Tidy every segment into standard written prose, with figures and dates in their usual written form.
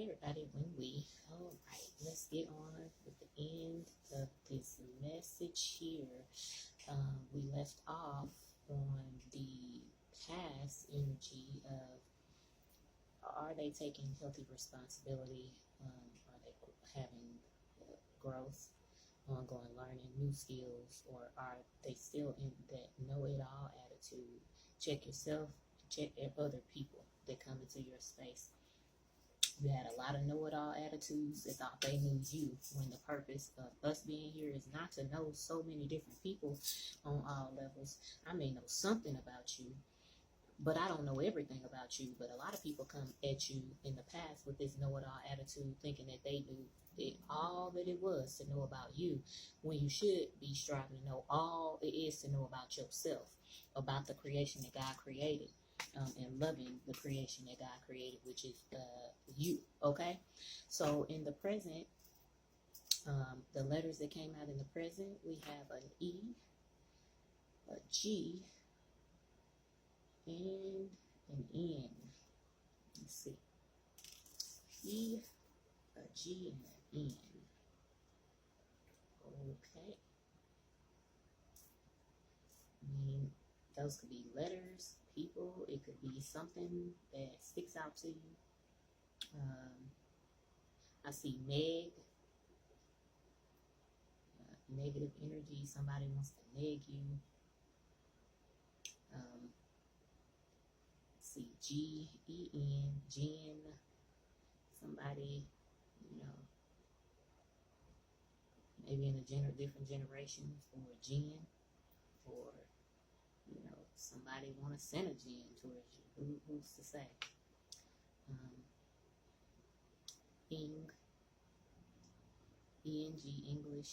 Hey everybody, all right, let's get on with the end of this message here. We left off on the past energy of, are they taking healthy responsibility? Are they having growth, ongoing learning, new skills, or are they still in that know-it-all attitude? Check yourself, check other people that come into your space. You had a lot of know-it-all attitudes that thought they knew you, when the purpose of us being here is not to know so many different people on all levels. I may know something about you, but I don't know everything about you. But a lot of people come at you in the past with this know-it-all attitude, thinking that they knew all that it was to know about you, when you should be striving to know all it is to know about yourself, about the creation that God created. And loving the creation that God created, which is you, okay? So in the present, the letters that came out in the present, we have an E, a G, and an N. Let's see. E, a G, and an N. Okay. I mean, those could be letters, people. It could be something that sticks out to you. I see neg, negative energy. Somebody wants to neg you. See G-E-N, Gen. Somebody, maybe in a different generations, or Gen, or somebody want to send a Gen towards you. Who's to say? Eng, E-N-G, English.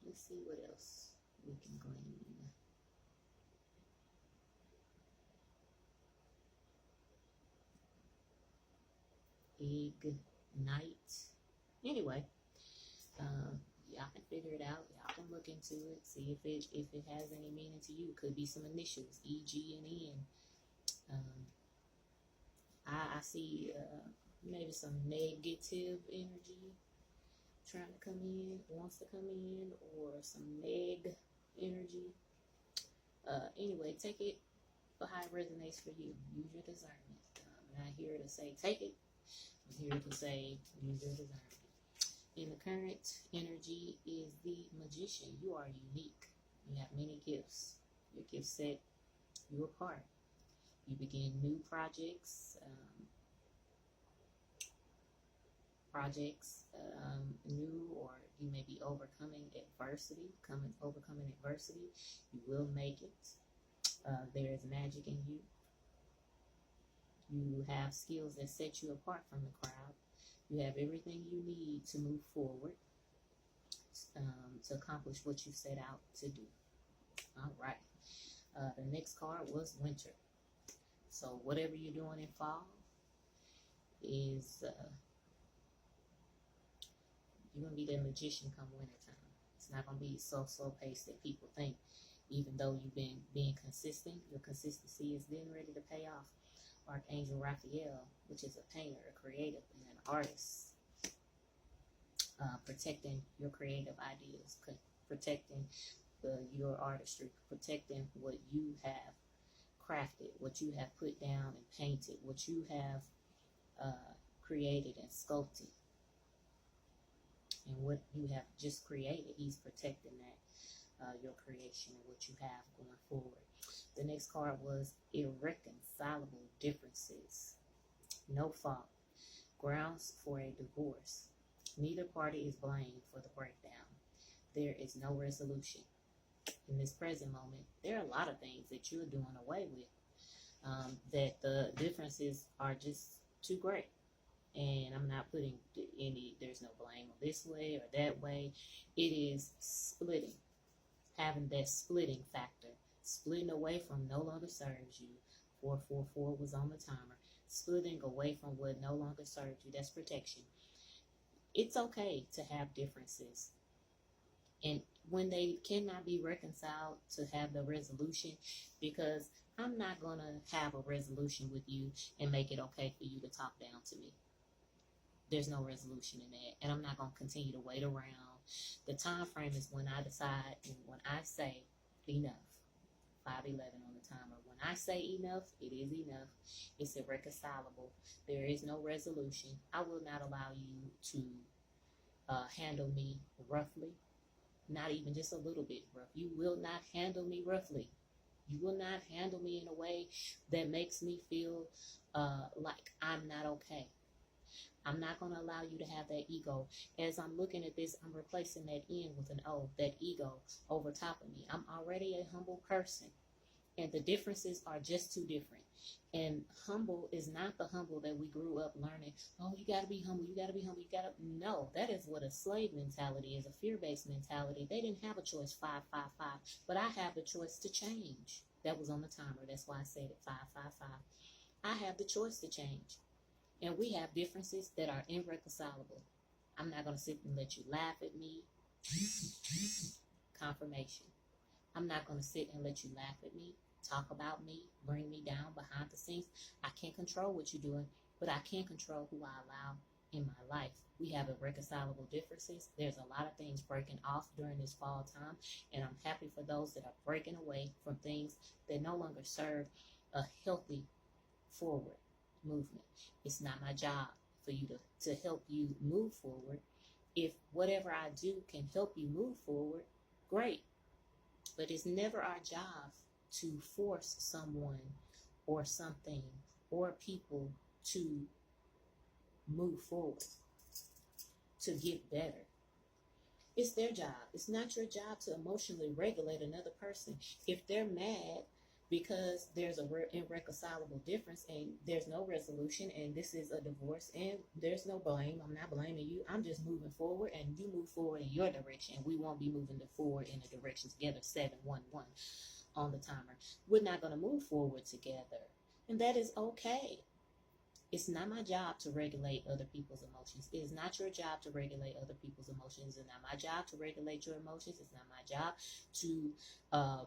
Let's see what else we can glean. Ignite. Anyway, y'all can figure it out. Y'all can look into it, see if it has any meaning to you. Could be some initials, E, G, and N. I see maybe some negative energy trying to come in, wants to come in, or some neg energy. Anyway, take it for how it resonates for you. Use your discernment. I'm not here to say take it. I'm here to say use your discernment. In the current energy is the Magician. You are unique. You have many gifts. Your gift set you apart. You begin new projects, new, or you may be overcoming adversity. You will make it. There is magic in you. You have skills that set you apart from the crowd. You have everything you need to move forward, to accomplish what you set out to do. All right. The next card was Winter. So whatever you're doing in fall is, you're going to be the Magician come wintertime. It's not going to be so slow paced that people think, even though you've been being consistent, your consistency is then ready to pay off. Archangel Raphael, which is a painter, a creative, and an artist, protecting your creative ideas, protecting your artistry, protecting what you have crafted, what you have put down and painted, what you have created and sculpted, and what you have just created. He's protecting that, your creation and what you have going forward. The next card was Irreconcilable Differences. No fault. Grounds for a divorce. Neither party is blamed for the breakdown. There is no resolution. In this present moment, there are a lot of things that you're doing away with, that the differences are just too great. And I'm not putting there's no blame on this way or that way. It is splitting. Having that splitting factor. Splitting away from no longer serves you. 444 was on the timer. Splitting away from what no longer serves you. That's protection. It's okay to have differences. And when they cannot be reconciled, to have the resolution, because I'm not going to have a resolution with you and make it okay for you to talk down to me. There's no resolution in that, and I'm not going to continue to wait around. The time frame is when I decide, and when I say enough. 5:11 on the timer. When I say enough, it is enough. It's irreconcilable. There is no resolution. I will not allow you to handle me roughly, not even just a little bit rough. You will not handle me roughly. You will not handle me in a way that makes me feel like I'm not okay. I'm not going to allow you to have that ego. As I'm looking at this, I'm replacing that N with an O, that ego over top of me. I'm already a humble person, and the differences are just too different. And humble is not the humble that we grew up learning. Oh, you got to be humble. You got to be humble. You got to. No, that is what a slave mentality is, a fear-based mentality. They didn't have a choice, 555, but I have the choice to change. That was on the timer. That's why I said it, 555. I have the choice to change. And we have differences that are irreconcilable. I'm not going to sit and let you laugh at me. Confirmation. I'm not going to sit and let you laugh at me, talk about me, bring me down behind the scenes. I can't control what you're doing, but I can control who I allow in my life. We have irreconcilable differences. There's a lot of things breaking off during this fall time, and I'm happy for those that are breaking away from things that no longer serve a healthy forward movement. It's not my job for you to help you move forward. If whatever I do can help you move forward, great. But it's never our job to force someone or something or people to move forward, to get better. It's their job. It's not your job to emotionally regulate another person. If they're mad because there's a irreconcilable difference and there's no resolution and this is a divorce and there's no blame, I'm not blaming you. I'm just moving forward and you move forward in your direction. We won't be moving forward in the direction together. 711 on the timer. We're not going to move forward together, and that is okay. It's not my job to regulate other people's emotions. It is not your job to regulate other people's emotions. It's not my job to regulate your emotions. It's not my job to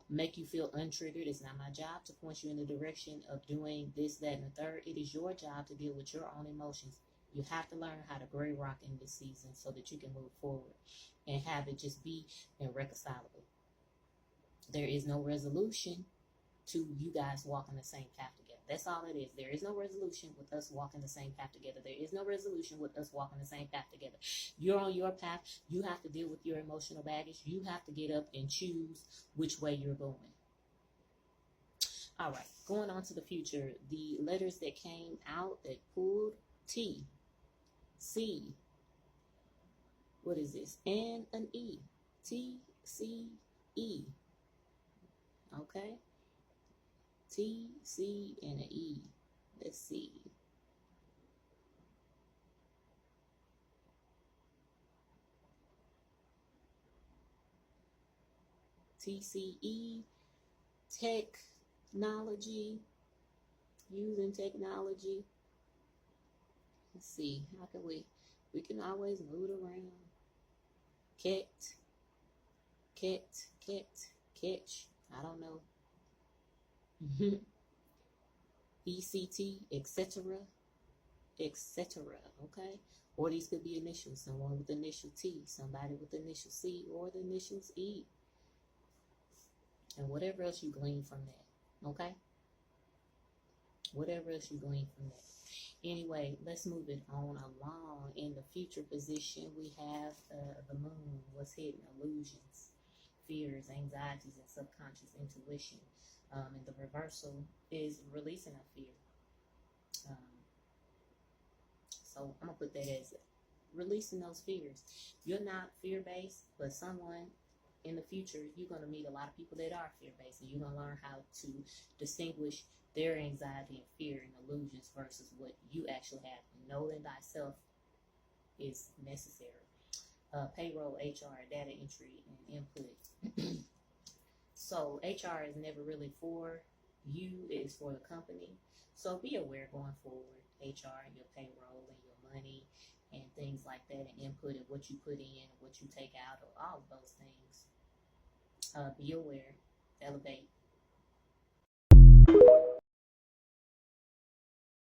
make you feel untriggered. It's not my job to point you in the direction of doing this, that, and the third. It is your job to deal with your own emotions. You have to learn how to gray rock in this season so that you can move forward and have it just be irreconcilable. There is no resolution to you guys walking the same path together. That's all it is. There is no resolution with us walking the same path together. There is no resolution with us walking the same path together. You're on your path. You have to deal with your emotional baggage. You have to get up and choose which way you're going. All right, going on to the future. The letters that came out that pulled: T, C, what is this? And an E. T, C, E. Okay? T, C, and an E. Let's see. TCE, technology, using technology. Let's see, how can we can always move it around. Catch, I don't know. ECT, etc., okay? Or these could be initials. Someone with the initial T, somebody with the initial C, or the initials E. And whatever else you glean from that, okay? Whatever else you glean from that. Anyway, let's move it on along. In the future position, we have the moon. What's hidden? Illusions, fears, anxieties, and subconscious intuition. And the reversal is releasing of fear. So I'm going to put that as releasing those fears. You're not fear-based, but someone in the future, you're going to meet a lot of people that are fear-based, and you're going to learn how to distinguish their anxiety and fear and illusions versus what you actually have. Knowing thyself is necessary. Payroll, HR, data entry, and input. So HR is never really for you, it is for the company. So be aware going forward, HR and your payroll and your money and things like that, and input and what you put in, what you take out, or all of those things. Be aware, elevate,